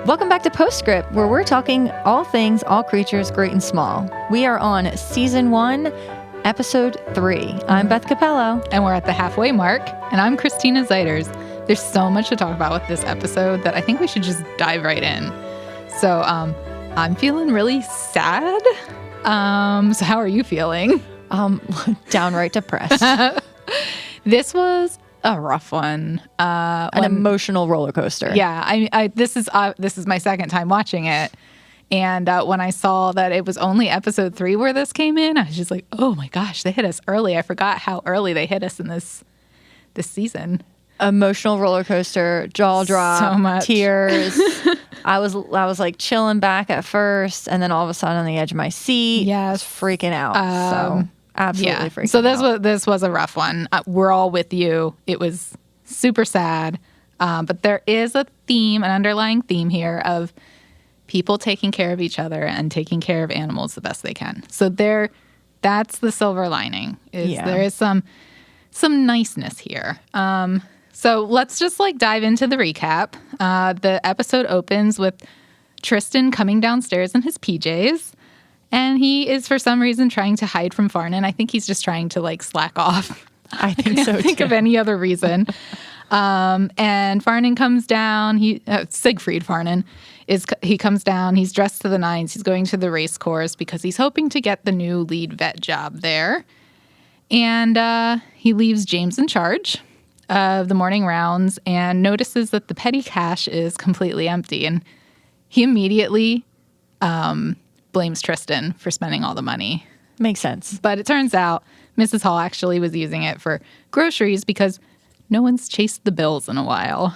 Welcome back to Postscript, where we're talking all things, all creatures, great and small. We are on Season 1, Episode 3. I'm Beth Cappello. And we're at the halfway mark, and I'm Christina Zeiders. There's so much to talk about with this episode that I think we should just dive right in. So I'm feeling really sad. So how are you feeling? Downright depressed. This was a rough one. An emotional roller coaster. Yeah, this is my second time watching it. And when I saw that it was only episode 3 where this came in, I was just like, oh my gosh, they hit us early. I forgot how early they hit us in this season. Emotional roller coaster, jaw drop, so much. Tears. I was like chilling back at first, and then all of a sudden on the edge of my seat, yes, freaking out. So absolutely freaking out. So this was a rough one. We're all with you. It was super sad, but there is a theme, an underlying theme here of people taking care of each other and taking care of animals the best they can. So that's the silver lining. There is some niceness here. So let's just dive into the recap. The episode opens with Tristan coming downstairs in his PJs, and he is for some reason trying to hide from Farnan. I think he's just trying to slack off. I think so too. I can't think of any other reason. And Farnan comes down. Seigfried Farnan he comes down. He's dressed to the nines. He's going to the race course because he's hoping to get the new lead vet job there. And he leaves James in charge of the morning rounds and notices that the petty cash is completely empty. And he immediately blames Tristan for spending all the money. Makes sense. But it turns out Mrs. Hall actually was using it for groceries because no one's chased the bills in a while.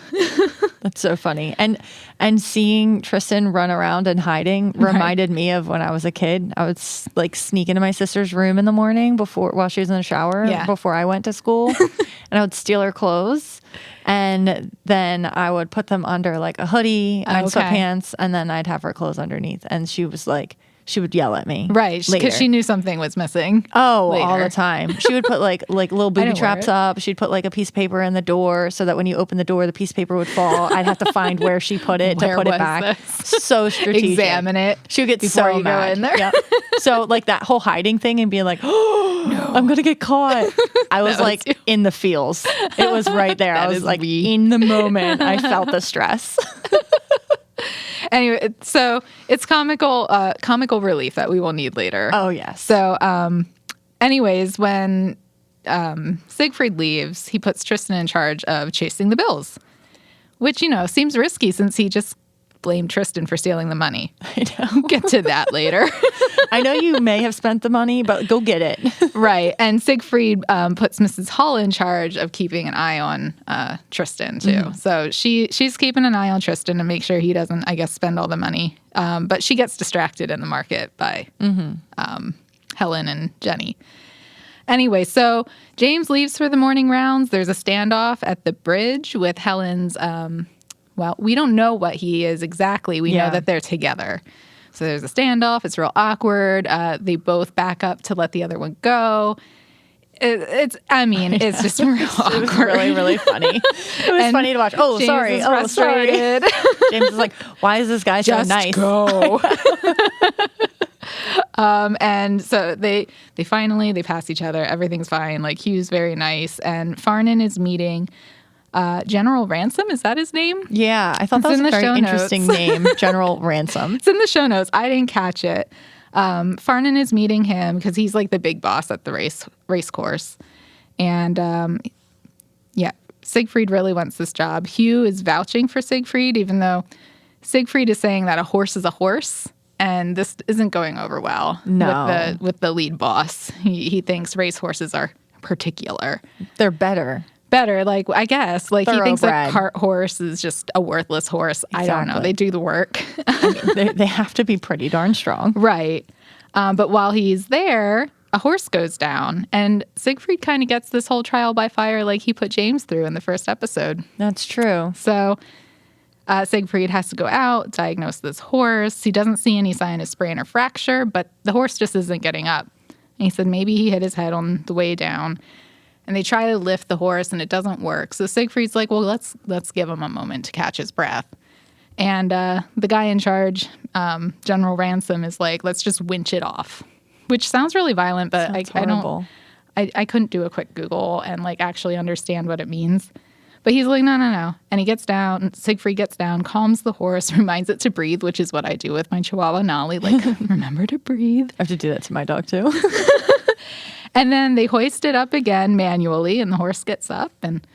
That's so funny. And seeing Tristan run around and hiding reminded me of when I was a kid. I would sneak into my sister's room in the morning while she was in the shower before I went to school. And I would steal her clothes. And then I would put them under a hoodie and sweatpants. And then I'd have her clothes underneath. And she would yell at me. Right. Because she knew something was missing. Oh, later. All the time. She would put little booby traps up. She'd put a piece of paper in the door so that when you open the door, the piece of paper would fall. I'd have to find where she put it to put it back. This? So strategic. Examine it. She would get before so you mad. Go in there. Yep. So that whole hiding thing and being oh, no. I'm going to get caught. I was in the feels. It was right there. I was in the moment. I felt the stress. Anyway, so it's comical relief that we will need later. Oh, yes. So, anyways, when Seigfried leaves, he puts Tristan in charge of chasing the bills, which, seems risky since he just blamed Tristan for stealing the money. I know. We'll get to that later. I know you may have spent the money, but go get it. Right. And Seigfried puts Mrs. Hall in charge of keeping an eye on Tristan, too. Mm-hmm. So she's keeping an eye on Tristan to make sure he doesn't, spend all the money. But she gets distracted in the market by Helen and Jenny. Anyway, so James leaves for the morning rounds. There's a standoff at the bridge with Helen's... Well, we don't know what he is exactly. We know that they're together. So there's a standoff. It's real awkward. They both back up to let the other one go. It's just real awkward. It was really, really funny. It was funny to watch. Oh, James sorry. Oh, sorry. James is why is this guy so nice? Just go. And so they finally pass each other. Everything's fine. Hugh's very nice. And Farnan is meeting... General Ransom, is that his name? Yeah, I thought that was a very interesting name, General Ransom. It's in the show notes. I didn't catch it. Farnan is meeting him because he's the big boss at the race course. And Seigfried really wants this job. Hugh is vouching for Seigfried, even though Seigfried is saying that a horse is a horse. And this isn't going over well with the lead boss. He thinks racehorses are particular. They're better, I guess. He thinks a cart horse is just a worthless horse. Exactly. I don't know. They do the work. They have to be pretty darn strong. Right. But while he's there, a horse goes down. And Seigfried kind of gets this whole trial by fire like he put James through in the first episode. That's true. So Seigfried has to go out, diagnose this horse. He doesn't see any sign of sprain or fracture, but the horse just isn't getting up. And he said maybe he hit his head on the way down. And they try to lift the horse, and it doesn't work. So Seigfried's well, let's give him a moment to catch his breath. And the guy in charge, General Ransom, is like, let's just winch it off, which sounds really violent, but I couldn't do a quick Google and like actually understand what it means. But he's like, no. And he gets down, Seigfried gets down, calms the horse, reminds it to breathe, which is what I do with my Chihuahua Nolly. Like, remember to breathe. I have to do that to my dog too. And then they hoist it up again manually, and the horse gets up and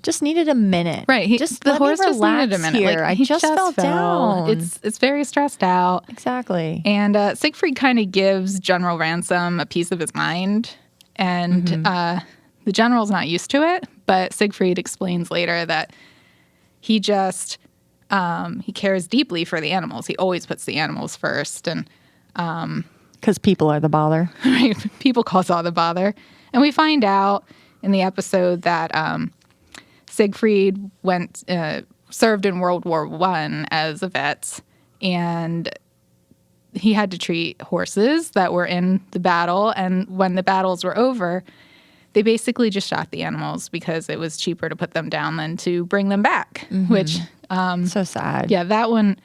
just needed a minute. Right. The horse just needed a minute. Here. Like, he just fell down. It's very stressed out. Exactly. And Seigfried kind of gives General Ransom a piece of his mind. And the general's not used to it. But Seigfried explains later that he just, he cares deeply for the animals. He always puts the animals first. And because people are the bother. Right. People cause all the bother. And we find out in the episode that Seigfried served in World War I as a vet, and he had to treat horses that were in the battle. And when the battles were over, they basically just shot the animals because it was cheaper to put them down than to bring them back, which... so sad. Yeah, that one...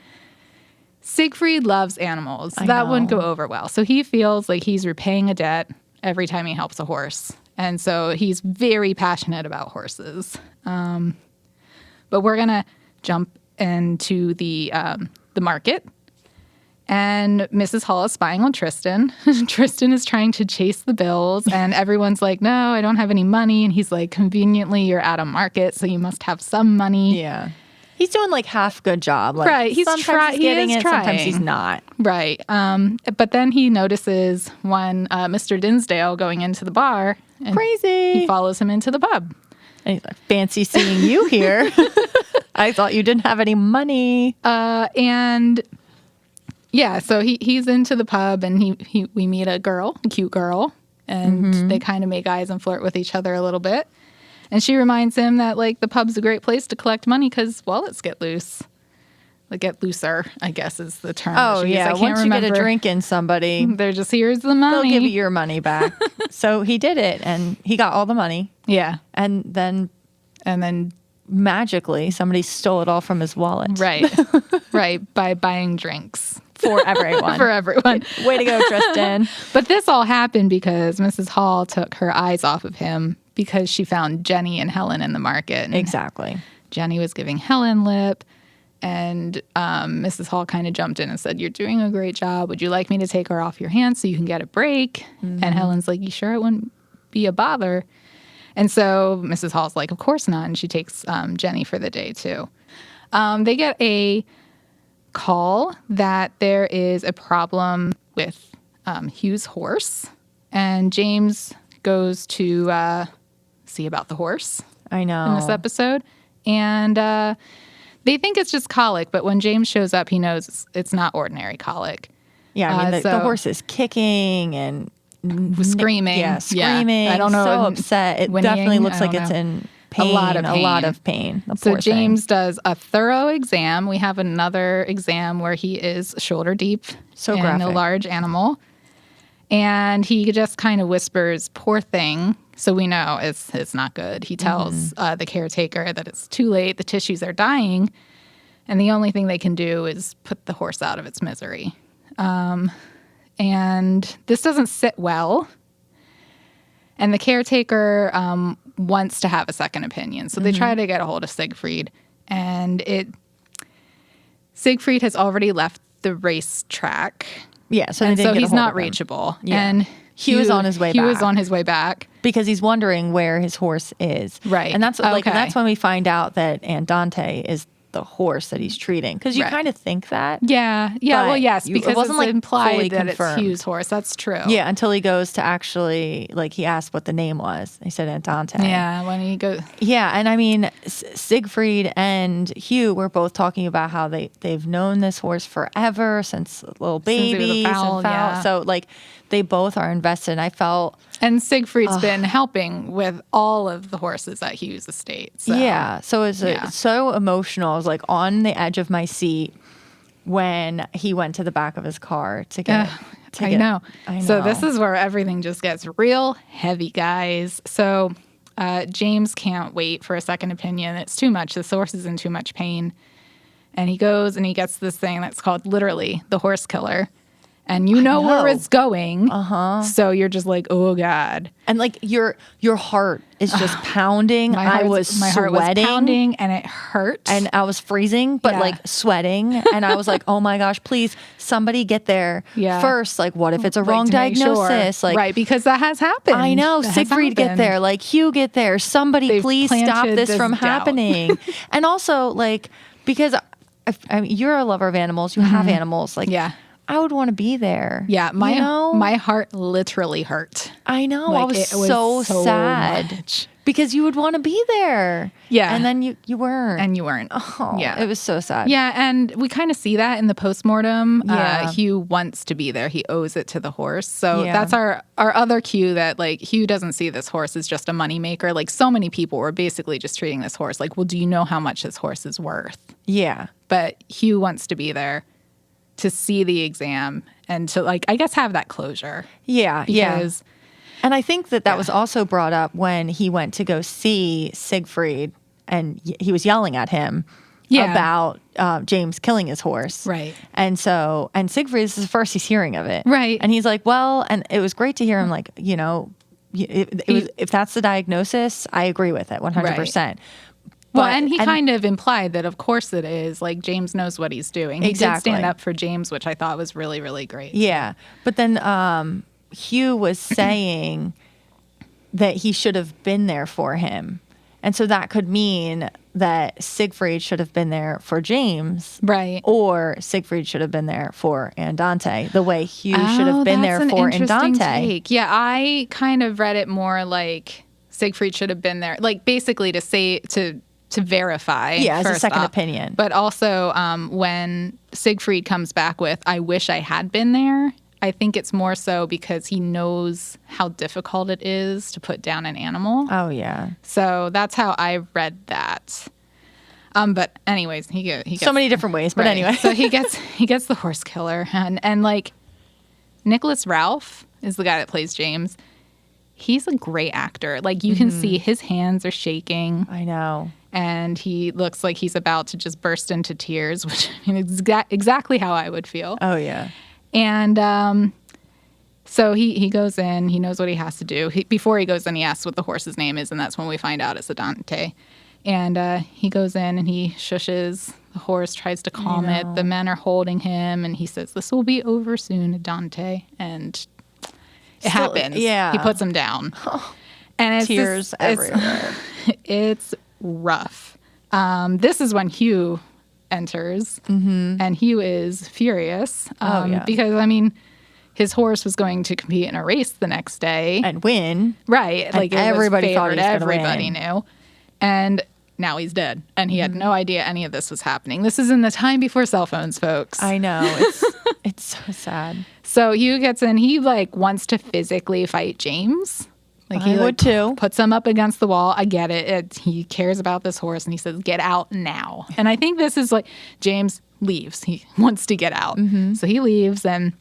Seigfried loves animals. That wouldn't go over well. So he feels like he's repaying a debt every time he helps a horse. And so he's very passionate about horses. But we're going to jump into the market. And Mrs. Hall is spying on Tristan. Tristan is trying to chase the bills, and everyone's like, no, I don't have any money. And he's like, conveniently, you're at a market, so you must have some money. Yeah. He's doing like half good job. Like, right. He's getting it, trying. sometimes he's not. Right. But then he notices one Mr. Dinsdale going into the bar. And crazy. He follows him into the pub. And he's like, fancy seeing you here. I thought you didn't have any money. And... yeah, so he's into the pub, and we meet a cute girl, and they kind of make eyes and flirt with each other a little bit. And she reminds him that, like, the pub's a great place to collect money because wallets get loose. Like, get looser, I guess is the term. Oh, yeah. Once you get a drink in somebody, they're just, here's the money. They'll give you your money back. So he did it, and he got all the money. Yeah. And then magically, somebody stole it all from his wallet. Right. Right. By buying drinks. For everyone. For everyone. Way to go, Tristan. But this all happened because Mrs. Hall took her eyes off of him because she found Jenny and Helen in the market. And exactly. Jenny was giving Helen lip, and Mrs. Hall kind of jumped in and said, you're doing a great job. Would you like me to take her off your hands so you can get a break? And Helen's like, you sure it wouldn't be a bother? And so Mrs. Hall's like, of course not. And she takes Jenny for the day, too. They get a call that there is a problem with Hugh's horse, and James goes to see about the horse. I know. In this episode, and they think it's just colic, but when James shows up, he knows it's not ordinary colic. Yeah, I mean the horse is kicking and screaming. Yeah, screaming. Yeah. I don't know. So upset. It definitely looks like it's in pain. A lot of pain. So James does a thorough exam. We have another exam where he is shoulder deep in a large animal. And he just kind of whispers, poor thing. So we know it's not good. He tells the caretaker that it's too late. The tissues are dying. And the only thing they can do is put the horse out of its misery. And this doesn't sit well. And the caretaker wants to have a second opinion. So they try to get a hold of Seigfried. And Seigfried has already left the racetrack. Yeah, so he's not reachable. Yeah. And he was on his way back. He was on his way back. Because he's wondering where his horse is. Right. And that's when we find out that Andante is the horse that he's treating. Because you kind of think that. Yeah. Yeah, well, yes, because it wasn't it's implied that confirmed. It's Hugh's horse. That's true. Yeah, until he goes to actually, he asked what the name was. He said Andante. Yeah, when he goes. Yeah, and I mean, Seigfried and Hugh were both talking about how they've known this horse forever, since little babies. So, they both are invested. And I felt... And Seigfried's been helping with all of the horses at Hugh's estate. So. Yeah. So it was so emotional. I was on the edge of my seat when he went to the back of his car to get... I know. So this is where everything just gets real heavy, guys. So James can't wait for a second opinion. It's too much. The horse is in too much pain. And he goes and he gets this thing that's called literally the horse killer. And you know where it's going. So you're just like, oh, God. And like your heart is just pounding. My heart was pounding and it hurt. And I was freezing, but like sweating. And I was like, oh my gosh, please, somebody get there first. Like, what if it's a wrong diagnosis? Sure. Like, right, because that has happened. I know. Seigfried get there. Like, Hugh get there. Somebody please stop this from happening. And also, like, because I mean, you're a lover of animals. You have animals. Like, I would want to be there. Yeah, my heart literally hurt. I know. Like, I was so sad much. Because you would want to be there. Yeah. And then you weren't. And you weren't. Oh, yeah. It was so sad. Yeah, and we kind of see that in the postmortem. Hugh wants to be there. He owes it to the horse. So that's our other cue that, like, Hugh doesn't see this horse as just a moneymaker. Like, so many people were basically just treating this horse like, well, do you know how much this horse is worth? Yeah. But Hugh wants to be there to see the exam and to, like, I guess have that closure. Yeah, because, and I think that was also brought up when he went to go see Seigfried and he was yelling at him about James killing his horse. Right. And Seigfried, this is the first he's hearing of it. Right. And he's like, well, and it was great to hear him like, you know, if that's the diagnosis, I agree with it 100%. Right. Well, and he kind of implied that, of course it is. Like, James knows what he's doing. He did stand up for James, which I thought was really, really great. Yeah. But then Hugh was saying that he should have been there for him. And so that could mean that Seigfried should have been there for James. Right. Or Seigfried should have been there for Andante, the way Hugh should have been there for Andante. Take. Yeah, I kind of read it more like Seigfried should have been there. Like, basically to verify. Yeah, as a second opinion. But also when Seigfried comes back with, I wish I had been there, I think it's more so because he knows how difficult it is to put down an animal. Oh, yeah. So that's how I read that. But anyways, he gets so many different ways, but anyway. So he gets the horse killer. And like, Nicholas Ralph is the guy that plays James. He's a great actor. Like, you can see his hands are shaking. I know. And he looks like he's about to just burst into tears, which I mean, is exactly how I would feel. Oh, yeah. And so he goes in. He knows what he has to do. Before he goes in, he asks what the horse's name is, and that's when we find out it's Andante. And he goes in, and he shushes the horse, tries to calm it. The men are holding him, and he says, this will be over soon, Andante. And it happens. Yeah. He puts him down. And it's tears everywhere. It's rough. This is when Hugh enters, and Hugh is furious because, I mean, his horse was going to compete in a race the next day and win. Right. And like, everybody thought he was everybody knew. And now he's dead. And he had no idea any of this was happening. This is in the time before cell phones, folks. I know. It's so sad. So Hugh gets in. He, like, wants to physically fight James. Like, he would too. Puts him up against the wall. I get it. He cares about this horse, and he says, get out now. And I think this is like, James leaves. He wants to get out. So he leaves, and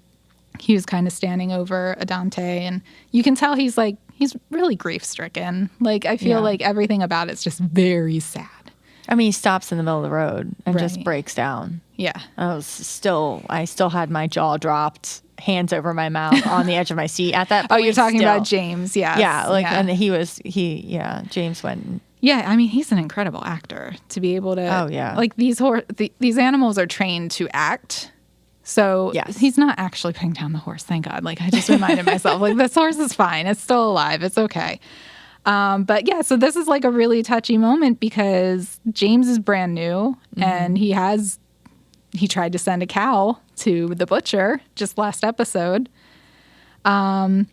he was kind of standing over Andante, and you can tell he's really grief-stricken. Like, I feel like everything about it's just very sad. I mean, he stops in the middle of the road and just breaks down. Yeah. I still had my jaw dropped, hands over my mouth, on the edge of my seat at that point. Oh, you're talking about James, yes. Yeah, and James went. Yeah, I mean, he's an incredible actor to be able to. Oh, yeah. Like, these animals are trained to act. So he's not actually putting down the horse, thank God. Like, I just reminded myself, like, this horse is fine. It's still alive. It's okay. But yeah, so this is like a really touchy moment because James is brand new and he tried to send a cow to the butcher just last episode. And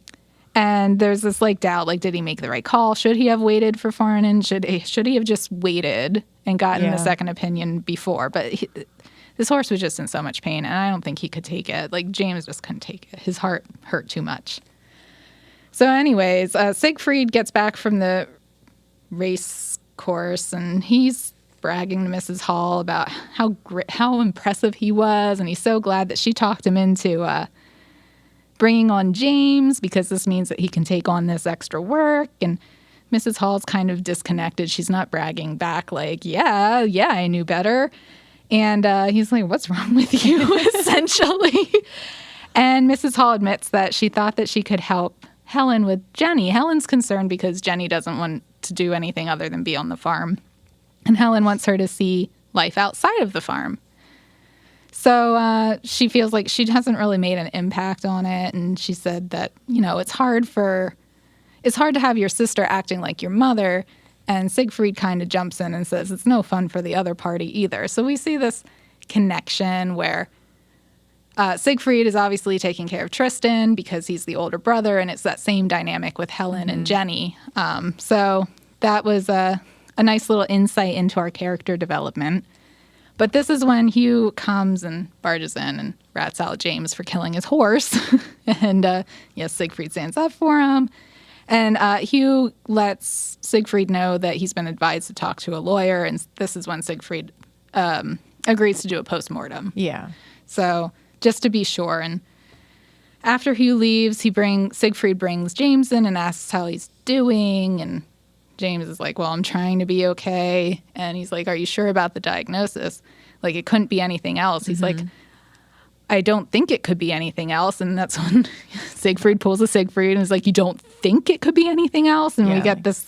there's this like doubt, like, did he make the right call? Should he have waited for Farnan? Should he have just waited and gotten a second opinion before? But this horse was just in so much pain and I don't think he could take it. Like, James just couldn't take it. His heart hurt too much. So anyways, Seigfried gets back from the race course and he's bragging to Mrs. Hall about how impressive he was, and he's so glad that she talked him into bringing on James because this means that he can take on this extra work. And Mrs. Hall's kind of disconnected. She's not bragging back like, yeah, I knew better. And he's like, what's wrong with you, essentially? And Mrs. Hall admits that she thought that she could help Helen with Jenny. Helen's concerned because Jenny doesn't want to do anything other than be on the farm. And Helen wants her to see life outside of the farm. So she feels like she hasn't really made an impact on it. And she said that, it's hard to have your sister acting like your mother. And Seigfried kind of jumps in and says it's no fun for the other party either. So we see this connection where Seigfried is obviously taking care of Tristan because he's the older brother. And it's that same dynamic with Helen and Jenny. So that was a nice little insight into our character development. But this is when Hugh comes and barges in and rats out James for killing his horse. And yes, Seigfried stands up for him. And Hugh lets Seigfried know that he's been advised to talk to a lawyer. And this is when Seigfried agrees to do a postmortem. Yeah. So just to be sure. And after Hugh leaves, Seigfried brings James in and asks how he's doing. And James is like, well, I'm trying to be okay. And he's like, are you sure about the diagnosis? Like, it couldn't be anything else. He's like, I don't think it could be anything else. And that's when Seigfried pulls a Seigfried and is like, you don't think it could be anything else? And we get this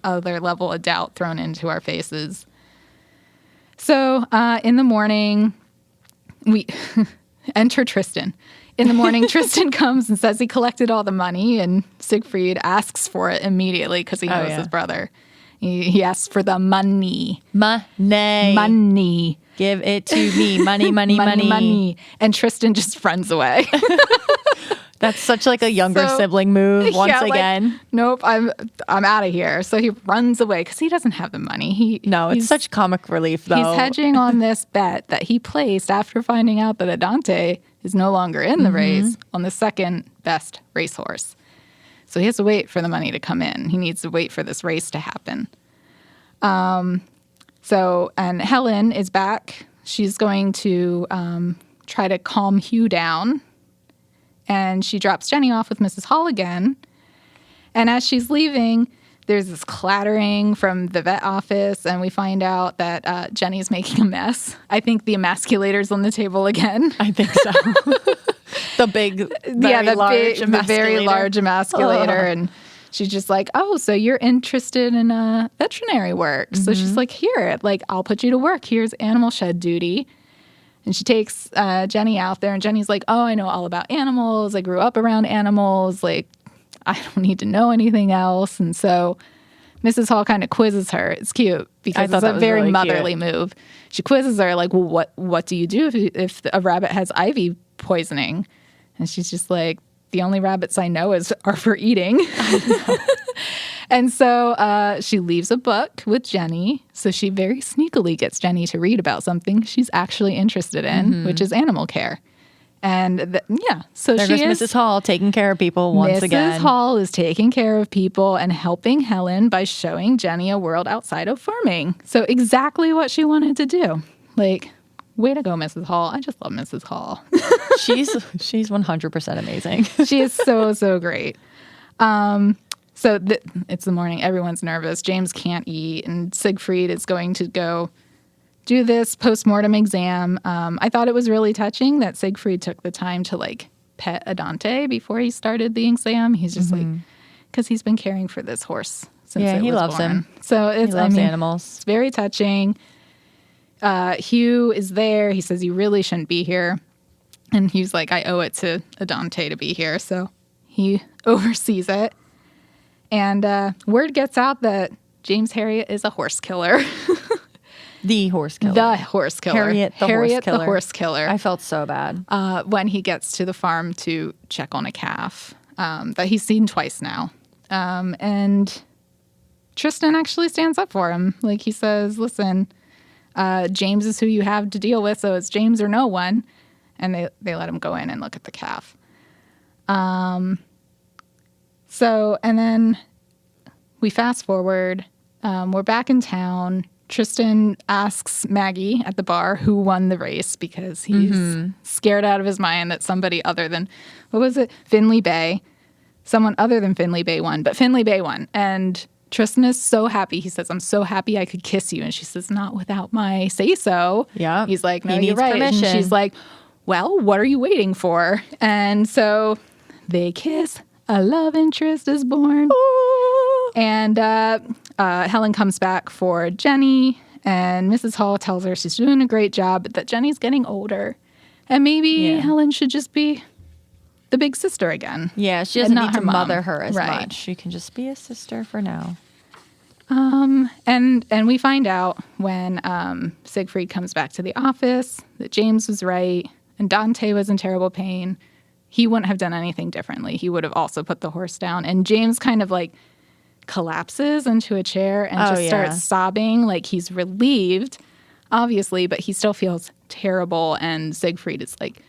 other level of doubt thrown into our faces. So in the morning, we enter Tristan. In the morning, Tristan comes and says he collected all the money, and Seigfried asks for it immediately because he knows his brother. He asks for the money. Money. Give it to me. Money. And Tristan just runs away. That's such like a younger sibling move once again. Nope, I'm out of here. So he runs away because he doesn't have the money. It's such comic relief, though. He's hedging on this bet that he placed after finding out that Andante is no longer in the race on the second best racehorse. So he has to wait for the money to come in. He needs to wait for this race to happen. And Helen is back. She's going to try to calm Hugh down. And she drops Jenny off with Mrs. Hall again. And as she's leaving, there's this clattering from the vet office, and we find out that Jenny's making a mess. I think the emasculator's on the table again. I think so. The very large emasculator. And she's just like, oh, so you're interested in veterinary work. So she's like, here, I'll put you to work. Here's animal shed duty. And she takes Jenny out there, and Jenny's like, oh, I know all about animals. I grew up around animals. Like, I don't need to know anything else. And so Mrs. Hall kind of quizzes her. It's cute because it's a very really motherly move. She quizzes her like, well, what do you do if a rabbit has ivy poisoning? And she's just like, the only rabbits I know are for eating. And so she leaves a book with Jenny. So she very sneakily gets Jenny to read about something she's actually interested in, which is animal care. And so there goes Mrs. Hall taking care of people once again. Mrs. Hall is taking care of people and helping Helen by showing Jenny a world outside of farming. So exactly what she wanted to do. Like, way to go, Mrs. Hall. I just love Mrs. Hall. She's 100% amazing. She is so, so great. So it's the morning. Everyone's nervous. James can't eat, and Seigfried is going to go do this postmortem exam. I thought it was really touching that Seigfried took the time to pet Andante before he started the exam. He's just because he's been caring for this horse since it was he loves born. him. So he loves animals. It's very touching. Hugh is there. He says you really shouldn't be here, and Hugh's like, I owe it to Andante to be here, so he oversees it. And word gets out that James Herriot is a horse killer. The horse killer. The horse killer. Harriet the horse killer. I felt so bad. When he gets to the farm to check on a calf that he's seen twice now. And Tristan actually stands up for him. Like, he says, listen, James is who you have to deal with, so it's James or no one. And they let him go in and look at the calf. And then we fast forward. We're back in town. Tristan asks Maggie at the bar who won the race because he's scared out of his mind that somebody other than, Finley Bay. Someone other than Finley Bay won, but Finley Bay won. And Tristan is so happy. He says, I'm so happy I could kiss you. And she says, not without my say-so. Yeah. He's like, no, He you're needs right. permission. And she's like, well, what are you waiting for? And so they kiss. A love interest is born. Ooh. And Helen comes back for Jenny. And Mrs. Hall tells her she's doing a great job, but that Jenny's getting older. And maybe Helen should just be the big sister again. Yeah, she doesn't need to mom. mother her as Right. much. She can just be a sister for now. And we find out when Seigfried comes back to the office that James was right and Dante was in terrible pain. He wouldn't have done anything differently. He would have also put the horse down. And James kind of like collapses into a chair and starts sobbing like he's relieved, obviously, but he still feels terrible. And Seigfried is like,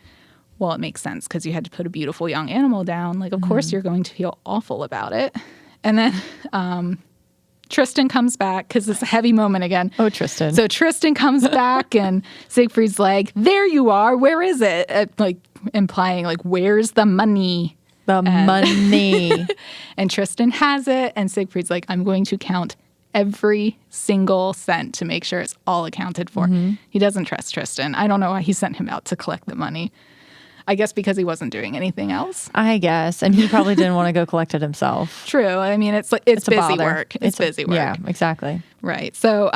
well, it makes sense because you had to put a beautiful young animal down. Like, of course you're going to feel awful about it. And then Tristan comes back because it's a heavy moment again. Oh, Tristan. So Tristan comes back and Siegfried's like, there you are. Where is it? Like implying like, where's the money? Money. And Tristan has it. And Siegfried's like, I'm going to count every single cent to make sure it's all accounted for. He doesn't trust Tristan. I don't know why he sent him out to collect the money. I guess because he wasn't doing anything else. I guess. And he probably didn't want to go collect it himself. True. I mean, it's busy bother. work. It's busy work. Yeah, exactly. Right. So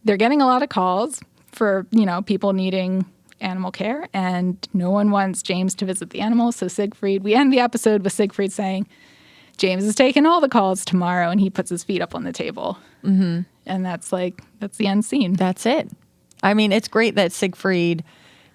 they're getting a lot of calls for, people needing animal care, and no one wants James to visit the animals. So Siegfried, we end the episode with Siegfried saying, James is taking all the calls tomorrow, and he puts his feet up on the table. And that's the end scene. That's it. I mean, it's great that Siegfried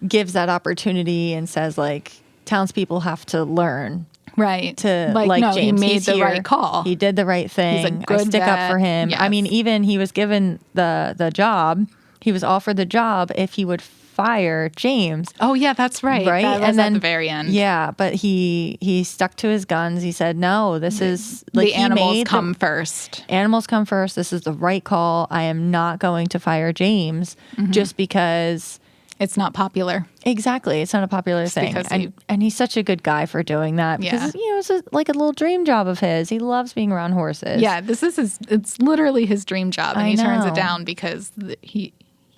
gives that opportunity and says, like, townspeople have to learn. Right. To no, James. he made He's the here. right call. He did the right thing. He's a good I stick vet. up for him. Yes. I mean, even he was given the job. He was offered the job if he would fire James. Oh, yeah, that's right. Right. That was and then at the very end. Yeah, but he stuck to his guns. He said, no, this is like the animals come first. Animals come first. This is the right call. I am not going to fire James just because it's not popular. Exactly. It's not a popular thing. And he's such a good guy for doing that. Because, it's like a little dream job of his. He loves being around horses. Yeah, it's literally his dream job. And he turns it down because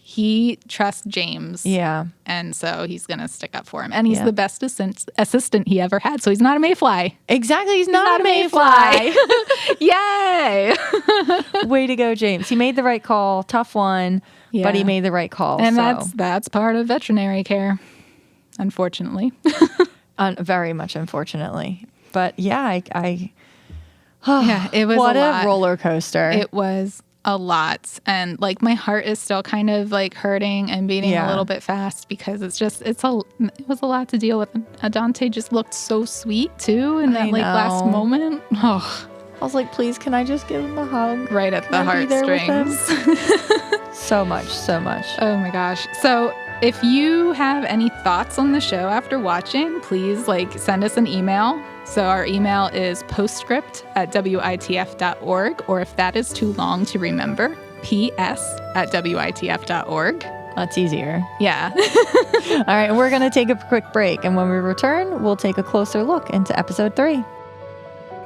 he trusts James. Yeah. And so he's going to stick up for him. And he's the best assistant he ever had. So he's not a mayfly. Exactly. He's not a mayfly. Yay. Way to go, James. He made the right call. Tough one. Yeah. But he made the right call. And that's part of veterinary care, unfortunately. Very much unfortunately. But yeah, it was what a roller coaster. It was a lot. And like my heart is still kind of like hurting and beating a little bit fast because it was a lot to deal with. Andante just looked so sweet too in that last moment. Oh. I was like, please, can I just give him a hug? Right at the heartstrings. So much. Oh my gosh. So if you have any thoughts on the show after watching, please send us an email. So our email is postscript@witf.org, or if that is too long to remember, ps@witf.org. That's easier. Yeah. All right, we're going to take a quick break, and when we return, we'll take a closer look into episode 3.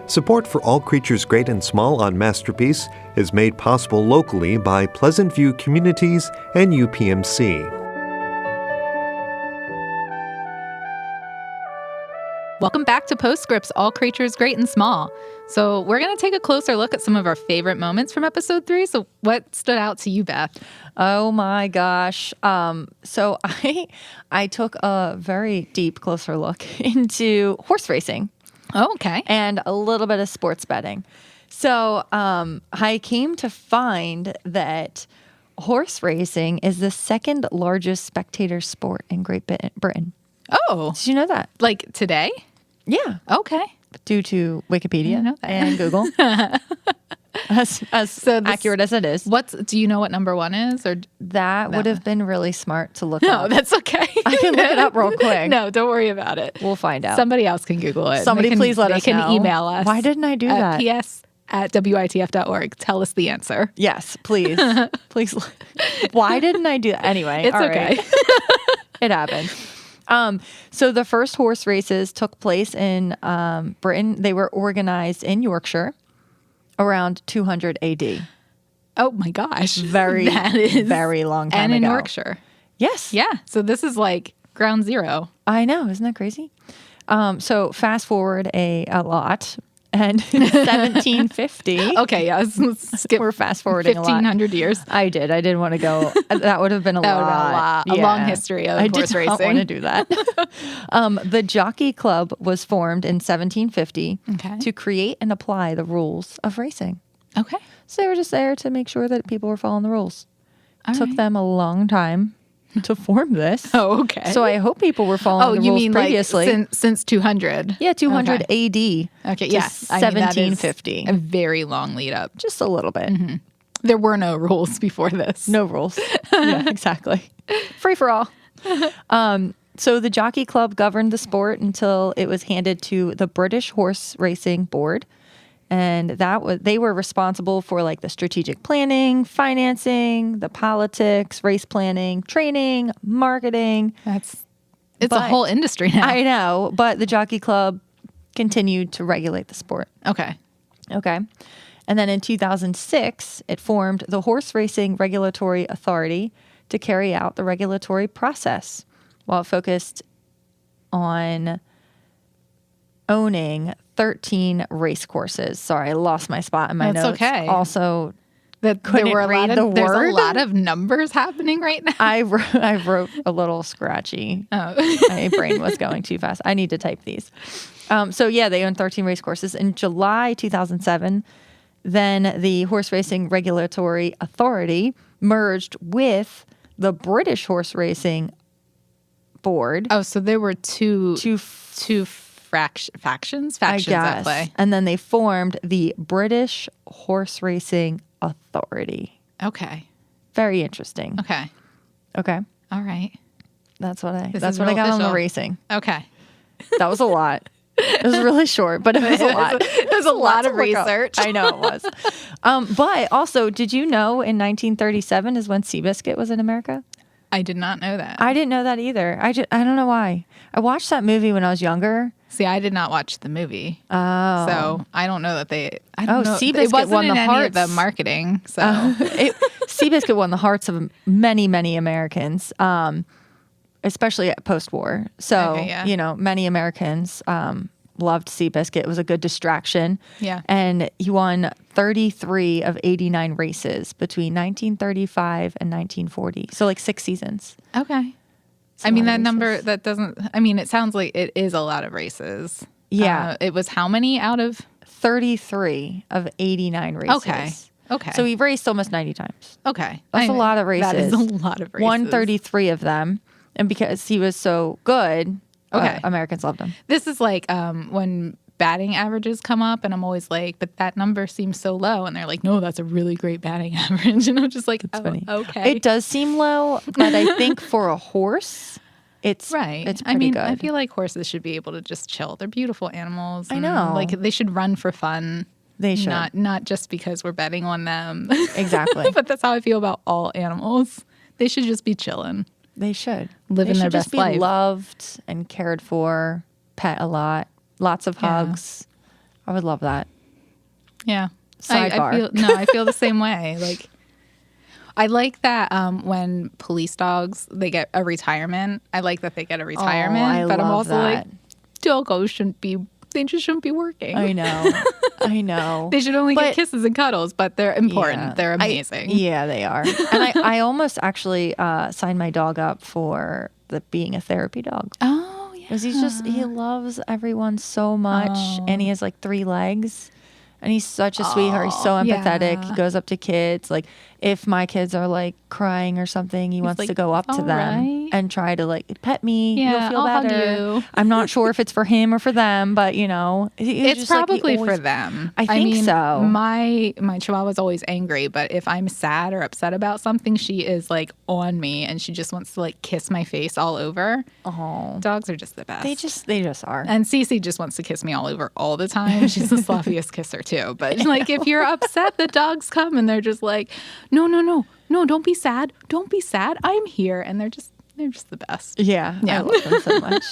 Support for All Creatures Great and Small on Masterpiece is made possible locally by Pleasant View Communities and UPMC. Welcome back to Postscript's All Creatures Great and Small. So we're going to take a closer look at some of our favorite moments from episode 3. So what stood out to you, Beth? Oh my gosh. So I took a very deep, closer look into horse racing. Oh, okay. And a little bit of sports betting. So I came to find that horse racing is the second largest spectator sport in Great Britain. Oh. Did you know that? Like today? Yeah. Okay. Due to Wikipedia and Google. as accurate as it is. Do you know what number 1 is? Or that would have been really smart to look up. No, that's okay. I can look it up real quick. No, don't worry about it. We'll find out. Somebody else can Google it. Please let us know. They can email us. Why didn't I do that? ps@witf.org. Tell us the answer. Yes, please. Please. Why didn't I do that? Anyway. It's okay. Right. It happened. So the first horse races took place in Britain. They were organized in Yorkshire. around 200 AD. Oh my gosh. Very, very long time ago. And in Yorkshire. Yes. Yeah. So this is like ground zero. I know. Isn't that crazy? So fast forward a lot. And in 1750. Okay, yeah. Let's skip. We're fast forwarding 1,500 years. I didn't want to go. That would have been a lot. A long history of horse racing. I did not want to do that. The Jockey Club was formed in 1750 to create and apply the rules of racing. Okay. So they were just there to make sure that people were following the rules. It took them a long time to form this. Oh, okay. So I hope people were following the rules previously. Like since 200? Yeah, 200 AD. Okay, yeah. 1750. A very long lead up. Just a little bit. Mm-hmm. There were no rules before this. No rules. Yeah, exactly. Free for all. So the Jockey Club governed the sport until it was handed to the British Horse Racing Board. And they were responsible for like the strategic planning, financing, the politics, race planning, training, marketing. It's a whole industry now. I know, but the Jockey Club continued to regulate the sport. Okay. And then in 2006, it formed the Horse Racing Regulatory Authority to carry out the regulatory process, while it focused on owning 13 race courses. Sorry, I lost my spot in my notes. Okay. Also, that couldn't there were read the word. There's a lot of numbers happening right now. I wrote a little scratchy. Oh. My brain was going too fast. I need to type these. So yeah, they own 13 race courses. In July 2007, then the Horse Racing Regulatory Authority merged with the British Horse Racing Board. Oh, so there were two factions at play. And then they formed the British Horse Racing Authority. Okay. Very interesting. Okay. All right. That's what I got official. on the racing. Okay. That was a lot. It was really short, but it was a lot. It was a lot of research. I know it was. But also, did you know in 1937 is when Seabiscuit was in America? I did not know that. I didn't know that either. I don't know why. I watched that movie when I was younger. See, I did not watch the movie. Oh. So I don't know that they... Seabiscuit won the hearts. Of the marketing, so... Seabiscuit won the hearts of many, many Americans, especially post-war. So, many Americans loved Seabiscuit. It was a good distraction. Yeah. And he won 33 of 89 races between 1935 and 1940. So like 6 seasons. Okay. I mean, that number, that doesn't... I mean, it sounds like it is a lot of races. Yeah. It was how many out of... 33 of 89 races. Okay. So he raced almost 90 times. Okay. That's a lot of races. That is a lot of races. Won 33 of them. And because he was so good, Americans loved him. This is like when batting averages come up, and I'm always like, but that number seems so low. And they're like, no, that's a really great batting average. And I'm just like, funny. Okay. It does seem low, but I think for a horse, it's right. It's pretty good. I feel like horses should be able to just chill. They're beautiful animals. I know. Like they should run for fun. They should. Not just because we're betting on them. Exactly. But that's how I feel about all animals. They should just be chilling. They should. Living their best life. They should just be loved and cared for, pet a lot, lots of hugs. I would love that. Yeah. Sidebar. I feel the same way. Like, I like that when police dogs, they get a retirement. I like that they get a retirement. But I'm also like, doggos they just shouldn't be working. I know. They should only get kisses and cuddles, but they're important. Yeah, they're amazing. They are. And I almost actually signed my dog up for being a therapy dog. Oh, yeah. Because he loves everyone so much. And he has like 3 legs. And he's such a sweetheart. He's so empathetic. He goes up to kids. Like, if my kids are like crying or something, he wants to go up to them and try to like pet me. Yeah, you'll feel I'll better. hug you. I'm not sure if it's for him or for them, but it's just probably for them. I think so. My Chihuahua's always angry, but if I'm sad or upset about something, she is like on me and she just wants to like kiss my face all over. Oh, dogs are just the best. They just are. And Cece just wants to kiss me all over all the time. She's the sloppiest kisser too. But like, if you're upset, the dogs come and they're just like, no, don't be sad. Don't be sad. I'm here. And they're just They're just the best. Yeah. I love them so much.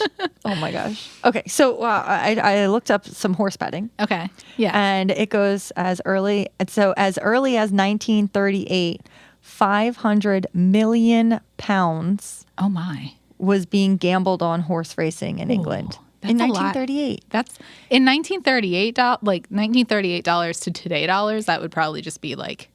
Oh my gosh. Okay. So I looked up some horse betting. Okay. Yeah. And it goes as early as 1938, 500 million pounds. Oh my. Was being gambled on horse racing in England. In 1938. That's in 1938, like $1938 to today dollars, that would probably just be like,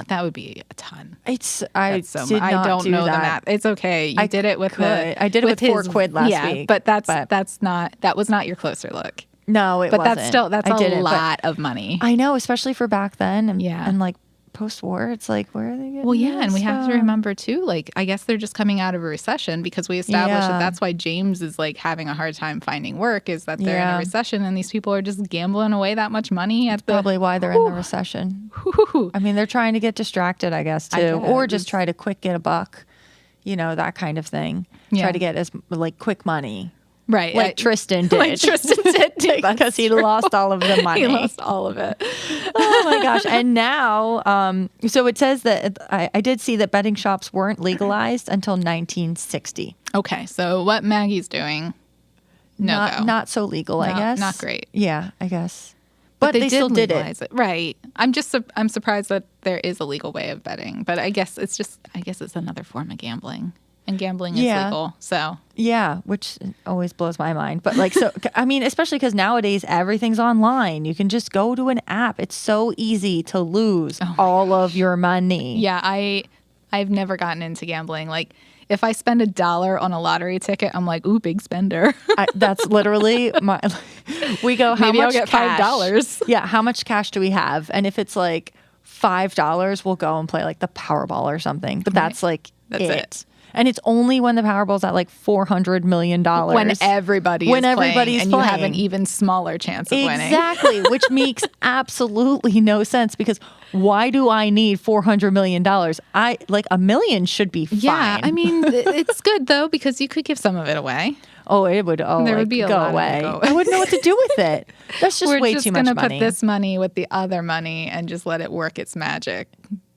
that would be a ton. I don't know the math. It's okay. You did it with I did it with £4 last week. But that was not your closer look. No, it wasn't. That's a lot of money. I know, especially for back then. And like post-war, it's like, where are they getting Well, yeah, and we have to remember too, like, I guess they're just coming out of a recession because we established that that's why James is like having a hard time finding work, is that they're in a recession and these people are just gambling away that much money. Probably why they're in the recession. I mean, they're trying to get distracted, I guess, too, or just try to quick get a buck, that kind of thing. Try to get as like quick money. Right. Like Tristan did. Because he lost all of the money. He lost all of it. Oh my gosh. And now, so it says that I did see that betting shops weren't legalized until 1960. Okay. So what Maggie's doing, not so legal, I guess. Not great. Yeah, I guess. But they still did it. Right. I'm surprised that there is a legal way of betting, but I guess it's another form of gambling. And gambling is legal, so. Yeah, which always blows my mind. But like, so, I mean, especially because nowadays everything's online. You can just go to an app. It's so easy to lose all of your money. Yeah, I've never gotten into gambling. Like, if I spend $1 on a lottery ticket, I'm like, ooh, big spender. That's literally we go, how Maybe much I'll get cash? $5. Yeah, how much cash do we have? And if it's like $5, we'll go and play like the Powerball or something. But that's like it. And it's only when the Powerball's at like $400 million. When everybody's playing. And you have an even smaller chance of winning. Exactly, which makes absolutely no sense, because why do I need $400 million? $1 million should be fine. Yeah, I mean, it's good though, because you could give some of it away. Oh, it would. Oh, there would be a go lot away. I wouldn't know what to do with it. That's just way too much money. We're just going to put this money with the other money and just let it work its magic.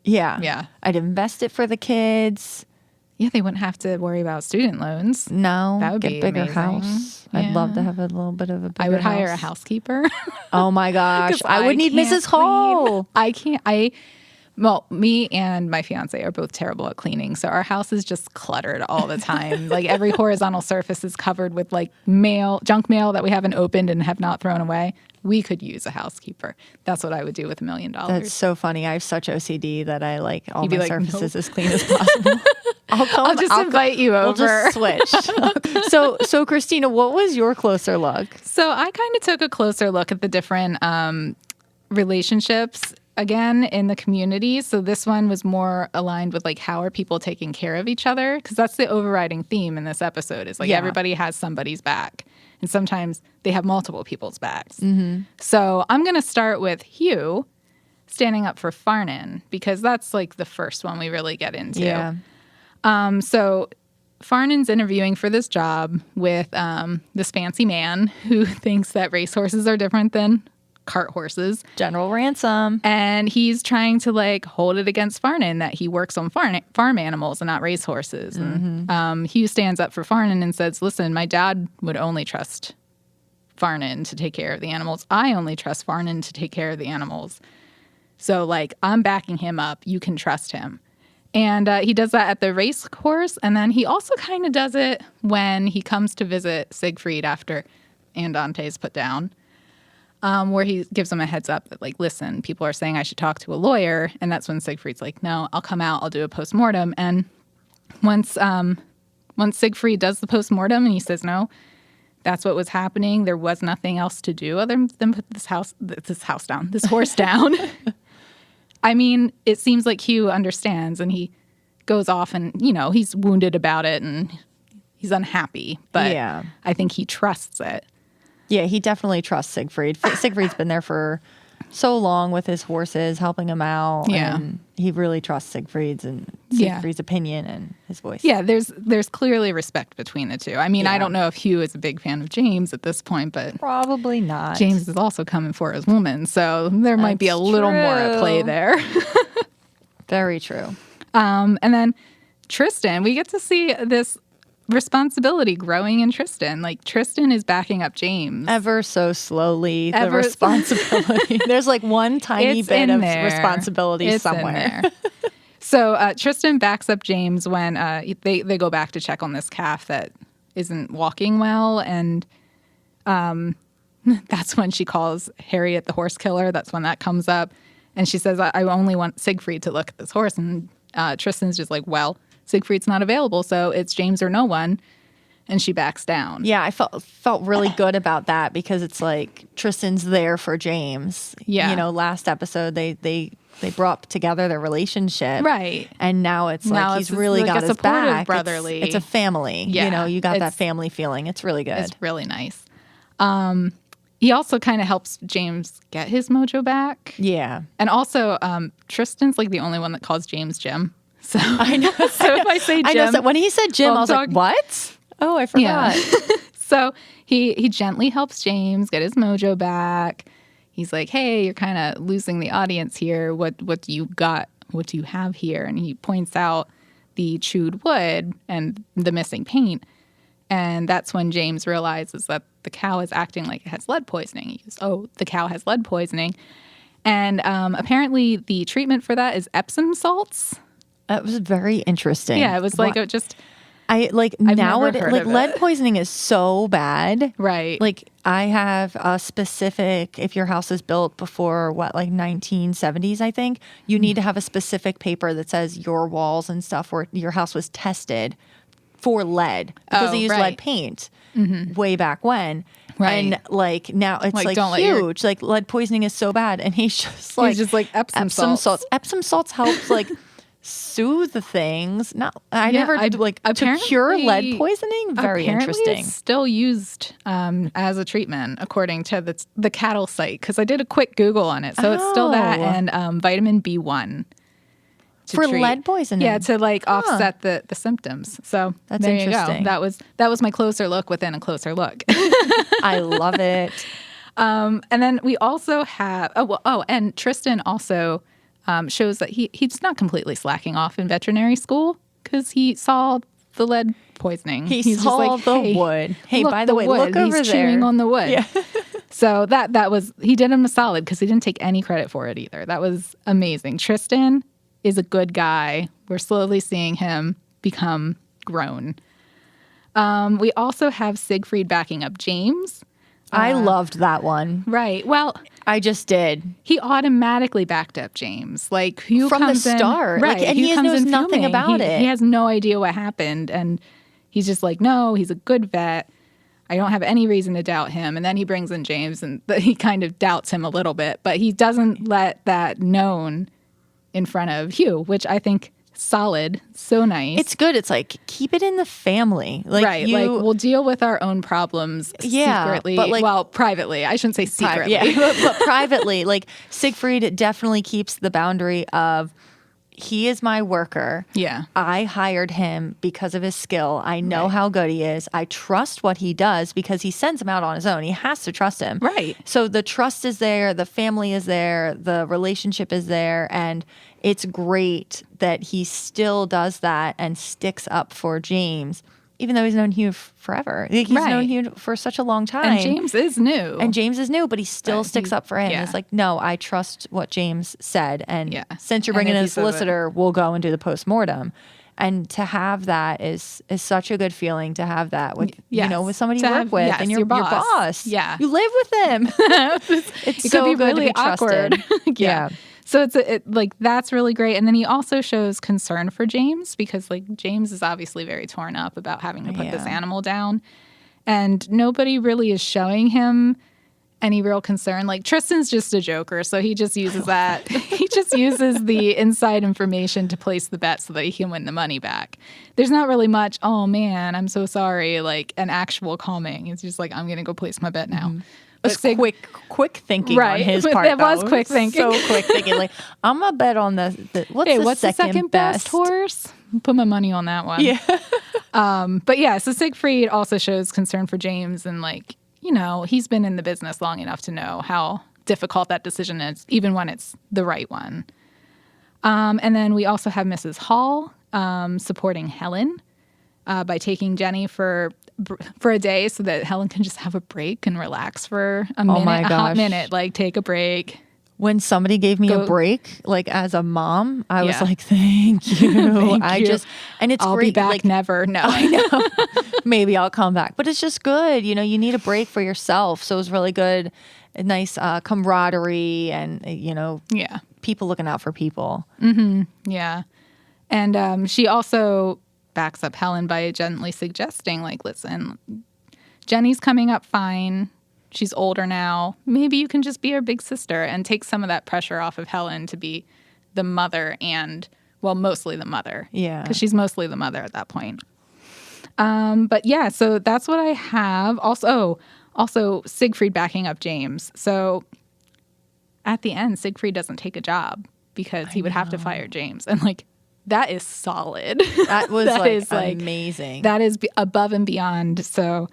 Yeah. Yeah. I'd invest it for the kids. Yeah, they wouldn't have to worry about student loans. No, that would get be a bigger amazing. House. Yeah. I'd love to have a little bit of a bigger house. I would hire a housekeeper. Oh my gosh, I would need Mrs. Hall. I can't. Well, me and my fiance are both terrible at cleaning, so our house is just cluttered all the time. Like every horizontal surface is covered with like junk mail that we haven't opened and have not thrown away. We could use a housekeeper. That's what I would do with $1 million. That's so funny. I have such OCD that I like all my surfaces as clean as possible. I'll just invite you over. We'll just switch. So Christina, what was your closer look? So I kind of took a closer look at the different relationships again in the community. So this one was more aligned with like, how are people taking care of each other? Because that's the overriding theme in this episode, is like everybody has somebody's back. And sometimes they have multiple people's backs. Mm-hmm. So I'm going to start with Hugh standing up for Farnan, because that's like the first one we really get into. Yeah. So Farnan's interviewing for this job with this fancy man who thinks that racehorses are different than cart horses. General Ransom. And he's trying to like hold it against Farnan that he works on farm animals and not racehorses. Mm-hmm. And Hugh stands up for Farnan and says, listen, my dad would only trust Farnan to take care of the animals. I only trust Farnan to take care of the animals. So like, I'm backing him up. You can trust him. And he does that at the race course. And then he also kind of does it when he comes to visit Seigfried after Andante's put down. Where he gives them a heads up that, like, listen, people are saying I should talk to a lawyer. And that's when Seigfried's like, no, I'll come out. I'll do a postmortem. And once Seigfried does the postmortem and he says, no, that's what was happening. There was nothing else to do other than put this horse down. I mean, it seems like Hugh understands, and he goes off and, he's wounded about it and he's unhappy. But yeah. I think he trusts it. Yeah, he definitely trusts Seigfried. Seigfried's been there for so long with his horses, helping him out. Yeah. And he really trusts Seigfried's opinion and his voice. Yeah, there's clearly respect between the two. I mean, I don't know if Hugh is a big fan of James at this point, but probably not. James is also coming for his woman, so there might be a little more at play there. Very true. And then Tristan, we get to see this responsibility growing in Tristan. Like, Tristan is backing up James. Ever so slowly, the responsibility. There's like one tiny bit of responsibility somewhere. So Tristan backs up James when they go back to check on this calf that isn't walking well. And that's when she calls Harriet the horse killer. That's when that comes up. And she says, I only want Seigfried to look at this horse. And Tristan's just like, well, Seigfried's not available, so it's James or no one. And she backs down. Yeah, I felt really good about that because it's like Tristan's there for James. Yeah. You know, last episode they brought together their relationship. Right. And now it's like he's really got his back. Brotherly. It's a family. Yeah. You know, you got that family feeling. It's really good. It's really nice. He also kind of helps James get his mojo back. Yeah. And also, Tristan's like the only one that calls James Jim. So I know. So if I say Jim, I know. So when he said Jim, I was like, "What? Oh, I forgot." Yeah. So he gently helps James get his mojo back. He's like, "Hey, you're kind of losing the audience here. What do you got? What do you have here?" And he points out the chewed wood and the missing paint. And that's when James realizes that the cow is acting like it has lead poisoning. He goes, "Oh, the cow has lead poisoning." And apparently the treatment for that is Epsom salts. That was very interesting. Yeah, it was like I've never heard of it. Lead poisoning is so bad. Right. Like I have a specific, if your house is built before 1970s, I think, you need to have a specific paper that says your walls and stuff where your house was tested for lead because they used lead paint way back when. Right. And like now it's like huge. Like lead poisoning is so bad. And he's just like Epsom salts. Epsom salts helps like soothe the things. To cure lead poisoning. Very interesting. It's still used as a treatment according to the cattle site because I did a quick Google on it. So it's still that and vitamin B1. For lead poisoning. Yeah, to offset the symptoms. So that's there interesting. You go. That was my closer look within a closer look. I love it. And then we also have and Tristan also shows that he's not completely slacking off in veterinary school because he saw the lead poisoning. He's saw just like, the wood. Hey, by the way, look over there. He's chewing on the wood. Yeah. So that was, he did him a solid because he didn't take any credit for it either. That was amazing. Tristan is a good guy. We're slowly seeing him become grown. We also have Seigfried backing up James. I loved that one. Right. Well, I just did. He automatically backed up James. Like Hugh from comes the start. Right. And he knows nothing about it. He has no idea what happened. And he's just like, no, he's a good vet. I don't have any reason to doubt him. And then he brings in James and he kind of doubts him a little bit. But he doesn't let that known in front of Hugh, which I think solid, so nice. It's good. It's like keep it in the family, right? Like we'll deal with our own problems secretly, but privately. I shouldn't say secretly, but privately. Like Seigfried definitely keeps the boundary of he is my worker. Yeah, I hired him because of his skill. I know how good he is. I trust what he does because he sends him out on his own. He has to trust him. Right. So the trust is there. The family is there. The relationship is there. And it's great that he still does that and sticks up for James, even though he's known Hugh forever. He's known Hugh for such a long time. And James is new. But he still sticks up for him. Yeah. It's like, no, I trust what James said. And since you're bringing in a solicitor, we'll go and do the postmortem. And to have that is such a good feeling to have that with, with somebody you work with and your boss. Yeah. You live with him. It so could be really to be awkward. Yeah. So it's that's really great. And then he also shows concern for James because James is obviously very torn up about having to put this animal down. And nobody really is showing him any real concern. Like Tristan's just a joker, so he just uses that. He just uses the inside information to place the bet so that he can win the money back. There's not really much, oh man, I'm so sorry, like an actual calming. It's just like, I'm going to go place my bet now. Mm-hmm. But quick thinking on his part. It was quick thinking. So quick thinking. Like, I'm going to bet on what's the second best horse? Put my money on that one. Yeah. So Seigfried also shows concern for James and he's been in the business long enough to know how difficult that decision is, even when it's the right one. And then we also have Mrs. Hall supporting Helen by taking Jenny for a day so that Helen can just have a break and relax for a hot minute, like take a break. When somebody gave me a break, like as a mom, I was like, thank you. And it's I'll great. Be back like, never. No, I know. Maybe I'll come back. But it's just good. You need a break for yourself. So it was really good. A nice camaraderie and, people looking out for people. Mm-hmm. Yeah. And she also backs up Helen by gently suggesting, like, listen, Jenny's coming up fine. She's older now. Maybe you can just be her big sister and take some of that pressure off of Helen to be the mother and, well, mostly the mother. Yeah. Because she's mostly the mother at that point. But yeah, so that's what I have. Also Seigfried backing up James. So at the end, Seigfried doesn't take a job because he would have to fire James. And like, that is solid. That was amazing. That is above and beyond. So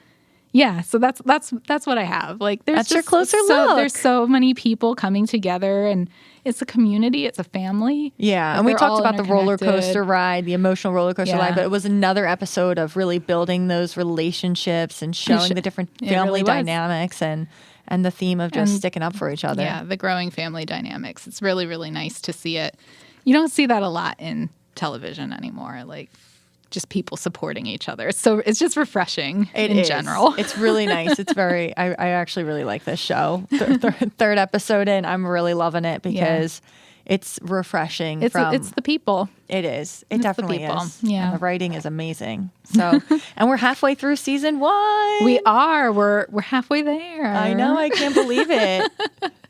yeah, so that's what I have. Like, that's your closer look. There's so many people coming together, and it's a community, it's a family. Yeah, and we talked about the roller coaster ride, the emotional roller coaster ride, but it was another episode of really building those relationships and showing the different family dynamics and the theme of just sticking up for each other. Yeah, the growing family dynamics. It's really, really nice to see it. You don't see that a lot in television anymore. Like, just people supporting each other. So it's just refreshing in general. It's really nice. It's very, I actually really like this show. Third episode in, I'm really loving it because it's refreshing. It's the people. It is. It definitely is. Yeah. And the writing is amazing. So, and we're halfway through season 1. We are. We're halfway there. I know. I can't believe it.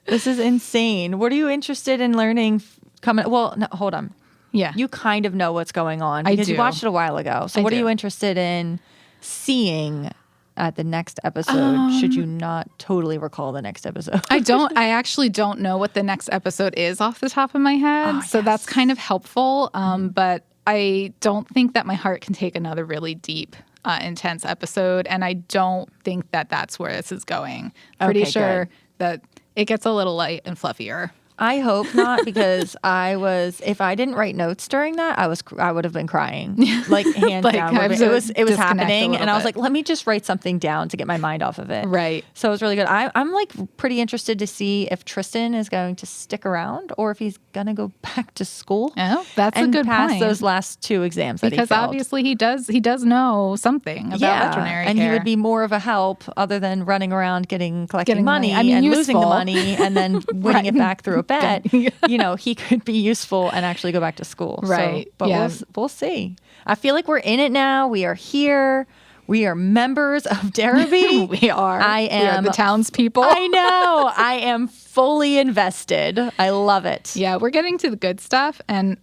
This is insane. What are you interested in learning coming? Well, no, hold on. Yeah. You kind of know what's going on because you watched it a while ago. So what are you interested in seeing at the next episode should you not totally recall the next episode? I actually don't know what the next episode is off the top of my head. So that's kind of helpful. But I don't think that my heart can take another really deep, intense episode. And I don't think that that's where this is going. Pretty sure that it gets a little light and fluffier. I hope not, because if I didn't write notes during that, I would have been crying, like hands down. It was happening, and I was like, let me just write something down to get my mind off of it. Right. So it was really good. I'm like pretty interested to see if Tristan is going to stick around or if he's going to go back to school. Oh, that's a good point. And pass those last 2 exams that he failed. Because obviously he does know something about veterinary and care. he would be more of a help other than running around collecting money and losing the money and then winning it back through a bet. He could be useful and actually go back to school. Right. So, but we'll see. I feel like we're in it now. We are here. We are members of Darrowby. We are. We are the townspeople. I know. I am fully invested. I love it. Yeah, we're getting to the good stuff, and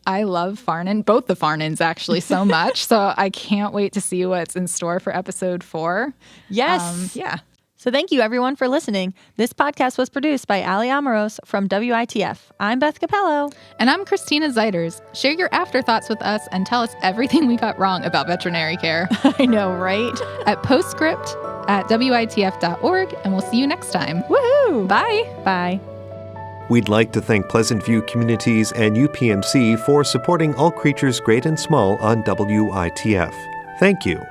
I love Farnan, both the Farnans actually, so much. So I can't wait to see what's in store for episode 4. Yes. So thank you, everyone, for listening. This podcast was produced by Amorós from WITF. I'm Beth Cappello. And I'm Christina Zeiders. Share your afterthoughts with us and tell us everything we got wrong about veterinary care. I know, right? At Postscript at WITF.org, and we'll see you next time. Woohoo! Bye! Bye. We'd like to thank Pleasant View Communities and UPMC for supporting All Creatures Great and Small on WITF. Thank you.